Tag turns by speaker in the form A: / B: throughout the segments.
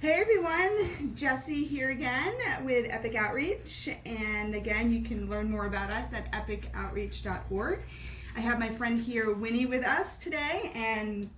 A: Hey everyone, Jessie here again with Epic Outreach, and again you can learn more about us at epicoutreach.org. I have my friend here Winnie with us today, and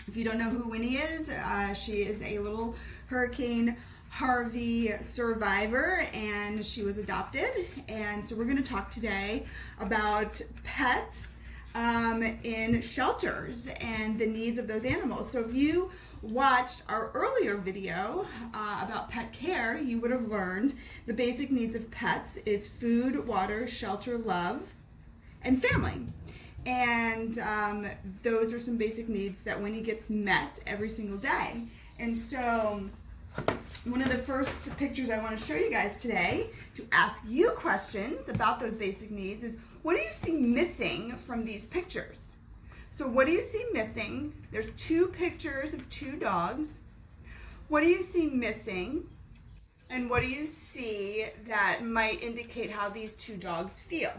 A: if you don't know who Winnie is, she is a little Hurricane Harvey survivor, and she was adopted, and so we're going to talk today about pets in shelters and the needs of those animals. So if you watched our earlier video about pet care, you would have learned the basic needs of pets is food, water, shelter, love, and family. And those are some basic needs that Winnie gets met every single day. And so one of the first pictures I want to show you guys today to ask you questions about those basic needs is, what do you see missing from these pictures? So what do you see missing? There's two pictures of two dogs. What do you see missing? And what do you see that might indicate how these two dogs feel?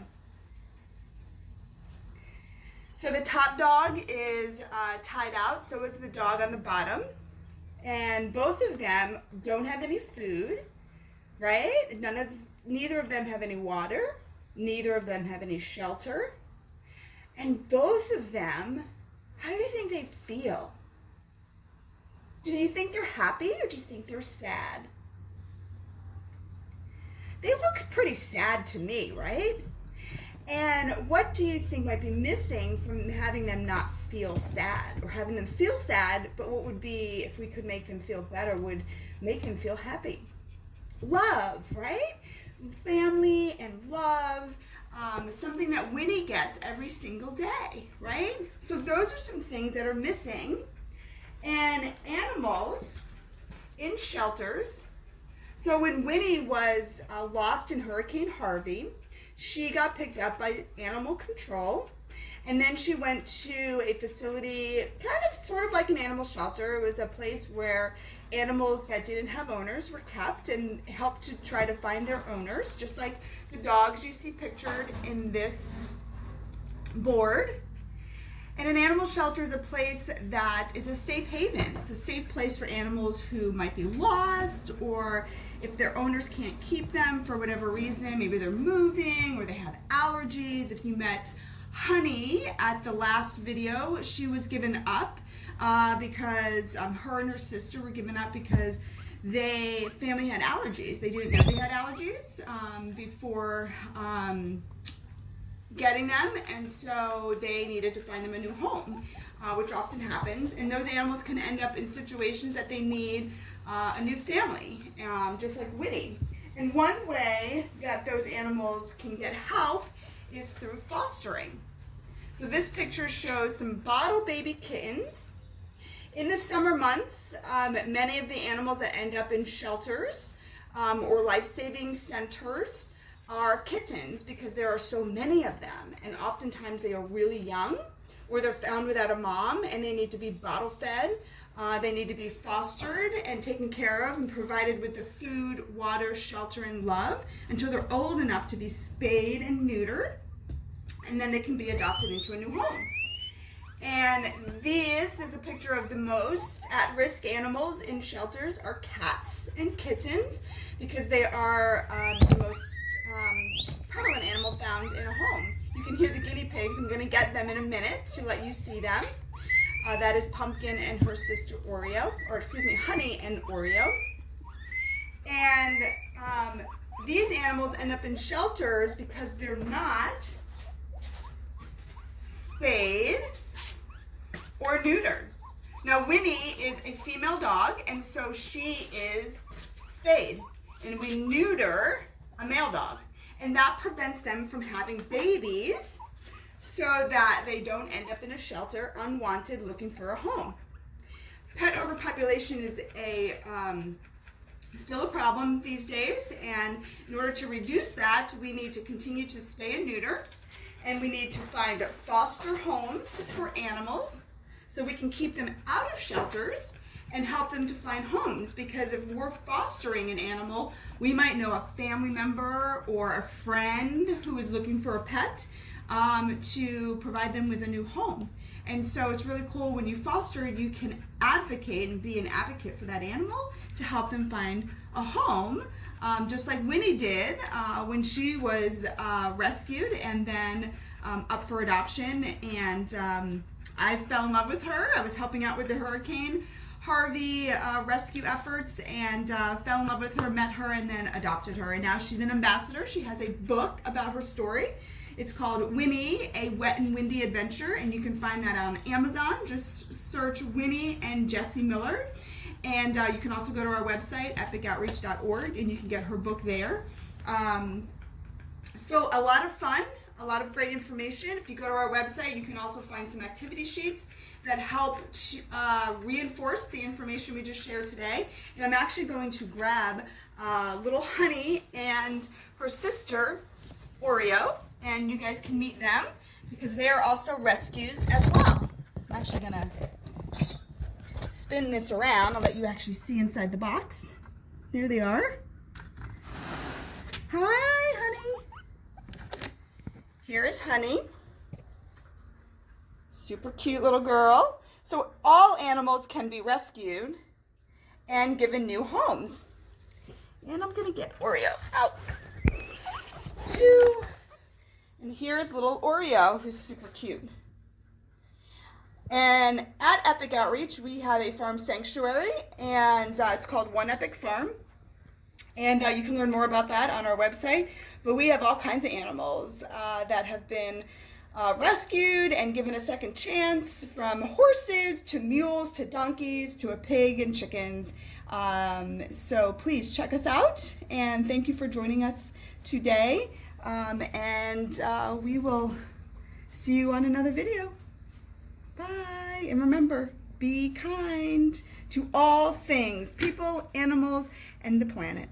A: So the top dog is tied out, so is the dog on the bottom. And both of them don't have any food, right? Neither of them have any water. Neither of them have any shelter. And both of them, how do you think they feel? Do you think they're happy or do you think they're sad? They look pretty sad to me, right? And what do you think might be missing from having them not feel sad, or having them feel sad, but what would be, if we could make them feel better, would make them feel happy? Love, right? Family and love. Something that Winnie gets every single day, right? So those are some things that are missing. And animals in shelters. So when Winnie was lost in Hurricane Harvey, she got picked up by animal control. And then she went to a facility, kind of sort of like an animal shelter. It was a place where animals that didn't have owners were kept and helped to try to find their owners, just like the dogs you see pictured in this board. And an animal shelter is a place that is a safe haven. It's a safe place for animals who might be lost, or if their owners can't keep them for whatever reason, maybe they're moving or they have allergies. If you met Honey at the last video, she was given up because her and her sister were given up because family had allergies. They didn't know they had allergies before getting them, and so they needed to find them a new home, which often happens. And those animals can end up in situations that they need a new family, just like Winnie. And one way that those animals can get help is through fostering. So this picture shows some bottle baby kittens. In the summer months, many of the animals that end up in shelters or life-saving centers are kittens, because there are so many of them, and oftentimes they are really young, or they're found without a mom and they need to be bottle fed. They need to be fostered and taken care of and provided with the food, water, shelter, and love until they're old enough to be spayed and neutered, and then they can be adopted into a new home. And this is a picture of the most at-risk animals in shelters are cats and kittens, because they are the most prevalent animal found in a home. You can hear the guinea pigs. I'm going to get them in a minute to let you see them. That is Pumpkin and her sister Oreo, or excuse me, Honey and Oreo. And these animals end up in shelters because they're not spayed or neutered. Now Winnie is a female dog, and so she is spayed, and we neuter a male dog, and that prevents them from having babies so that they don't end up in a shelter unwanted looking for a home. Pet overpopulation is still a problem these days, and in order to reduce that, we need to continue to spay and neuter, and we need to find foster homes for animals so we can keep them out of shelters and help them to find homes. Because if we're fostering an animal, we might know a family member or a friend who is looking for a pet to provide them with a new home. And so it's really cool when you foster, you can advocate and be an advocate for that animal to help them find a home, just like Winnie did when she was rescued and then up for adoption. And I fell in love with her. I was helping out with the Hurricane Harvey rescue efforts and fell in love with her, met her, and then adopted her. And now she's an ambassador. She has a book about her story. It's called Winnie, A Wet and Windy Adventure, and you can find that on Amazon. Just search Winnie and Jesse Miller. And you can also go to our website, epicoutreach.org, and you can get her book there. So a lot of fun, a lot of great information. If you go to our website, you can also find some activity sheets that help reinforce the information we just shared today. And I'm actually going to grab little Honey and her sister, Oreo, and you guys can meet them because they are also rescues as well. I'm actually gonna spin this around. I'll let you actually see inside the box. There they are. Hi, Honey. Here is Honey. Super cute little girl. So all animals can be rescued and given new homes. And I'm gonna get Oreo out. And here's little Oreo, who's super cute. And at Epic Outreach, we have a farm sanctuary, and it's called One Epic Farm. And you can learn more about that on our website. But we have all kinds of animals that have been rescued and given a second chance, from horses to mules to donkeys to a pig and chickens. So please check us out, and thank you for joining us today. And we will see you on another video. Bye. And remember, be kind to all things, people, animals, and the planet.